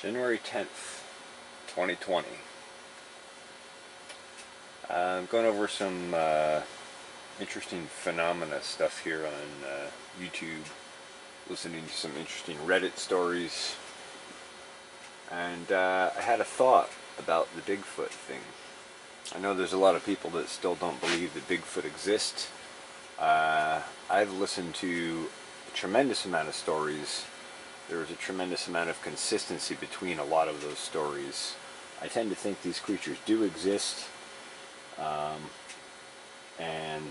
January 10th, 2020. I'm going over some interesting phenomena stuff here on YouTube, listening to some interesting Reddit stories, and I had a thought about the Bigfoot thing. I know there's a lot of people that still don't believe that Bigfoot exists. I've listened to a tremendous amount of stories. There's a tremendous amount of consistency between a lot of those stories. I tend to think these creatures do exist, and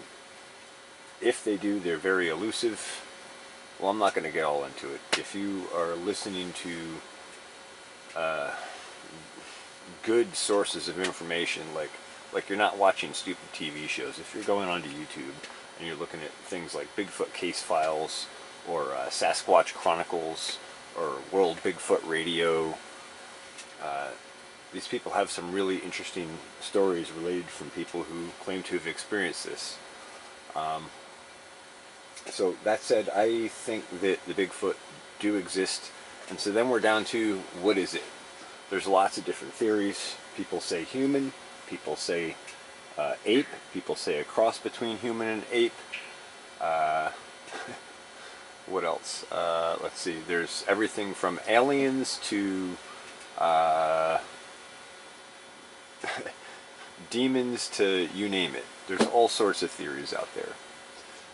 if they do, they're very elusive. Well, I'm not going to get all into it. If you are listening to good sources of information, like you're not watching stupid TV shows, if you're going onto YouTube and you're looking at things like Bigfoot Case Files or Sasquatch Chronicles or World Bigfoot Radio, these people have some really interesting stories related from people who claim to have experienced this. So that said, I think that the Bigfoot do exist, and so then we're down to, what is it? There's lots of different theories. People say human, people say ape, people say a cross between human and ape. What else? Let's see, there's everything from aliens to demons to you name it. There's all sorts of theories out there.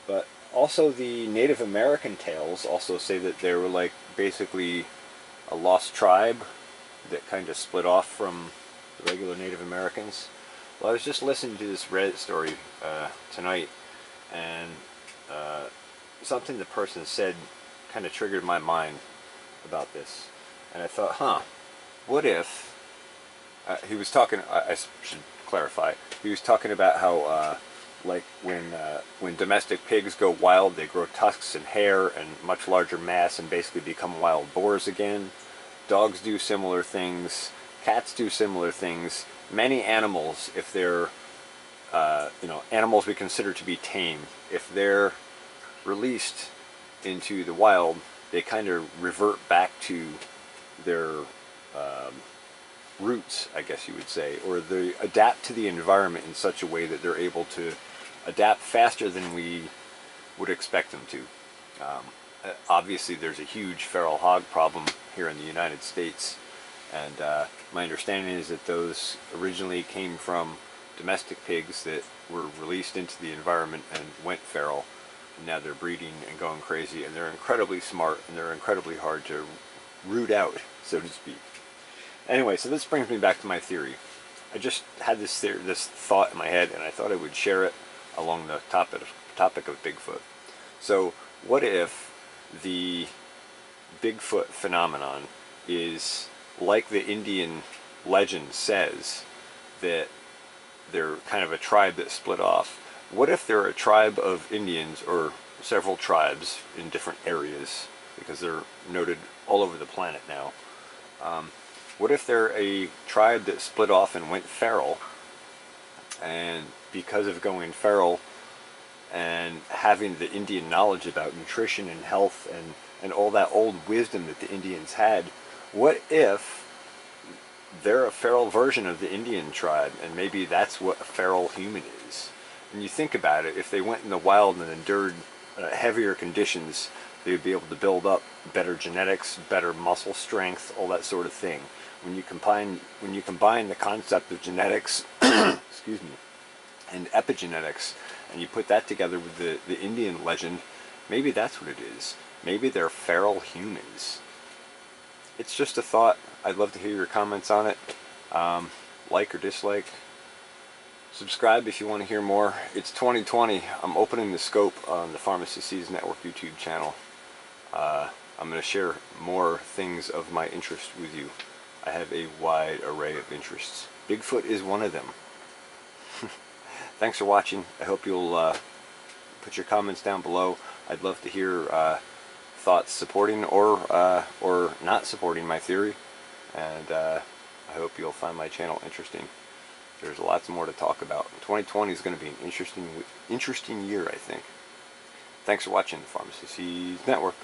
But also the Native American tales also say that they were like basically a lost tribe that kind of split off from the regular Native Americans. Well, I was just listening to this Reddit story tonight, and something the person said kind of triggered my mind about this. And I thought, what if, he was talking, I should clarify, he was talking about how like when domestic pigs go wild, they grow tusks and hair and much larger mass and basically become wild boars again. Dogs do similar things. Cats do similar things. Many animals, if they're animals we consider to be tame, if they're released into the wild, they kind of revert back to their roots, I guess you would say, or they adapt to the environment in such a way that they're able to adapt faster than we would expect them to. Obviously there's a huge feral hog problem here in the United States, and my understanding is that those originally came from domestic pigs that were released into the environment and went feral, and now they're breeding and going crazy, and they're incredibly smart and they're incredibly hard to root out, so to speak. Anyway, so this brings me back to my theory. I just had this thought in my head, and I thought I would share it along the topic of Bigfoot. So what if the Bigfoot phenomenon is like the Indian legend says, that they're kind of a tribe that split off? What if they're a tribe of Indians, or several tribes in different areas, because they're noted all over the planet now? What if they're a tribe that split off and went feral, and because of going feral and having the Indian knowledge about nutrition and health and all that old wisdom that the Indians had, what if they're a feral version of the Indian tribe, and maybe that's what a feral human is? And you think about it, if they went in the wild and endured heavier conditions, they would be able to build up better genetics, better muscle strength, all that sort of thing. When you combine the concept of genetics excuse me, and epigenetics, and you put that together with the Indian legend, maybe that's what it is. Maybe they're feral humans. It's just a thought. I'd love to hear your comments on it. Like or dislike. Subscribe if you want to hear more. It's 2020. I'm opening the scope on the Pharmacy Seeds Network YouTube channel. I'm going to share more things of my interest with you. I have a wide array of interests. Bigfoot is one of them. Thanks for watching. I hope you'll put your comments down below. I'd love to hear thoughts supporting or not supporting my theory, and I hope you'll find my channel interesting. There's lots more to talk about. 2020 is going to be an interesting year, I think. Thanks for watching the Pharmacy Seeds Network.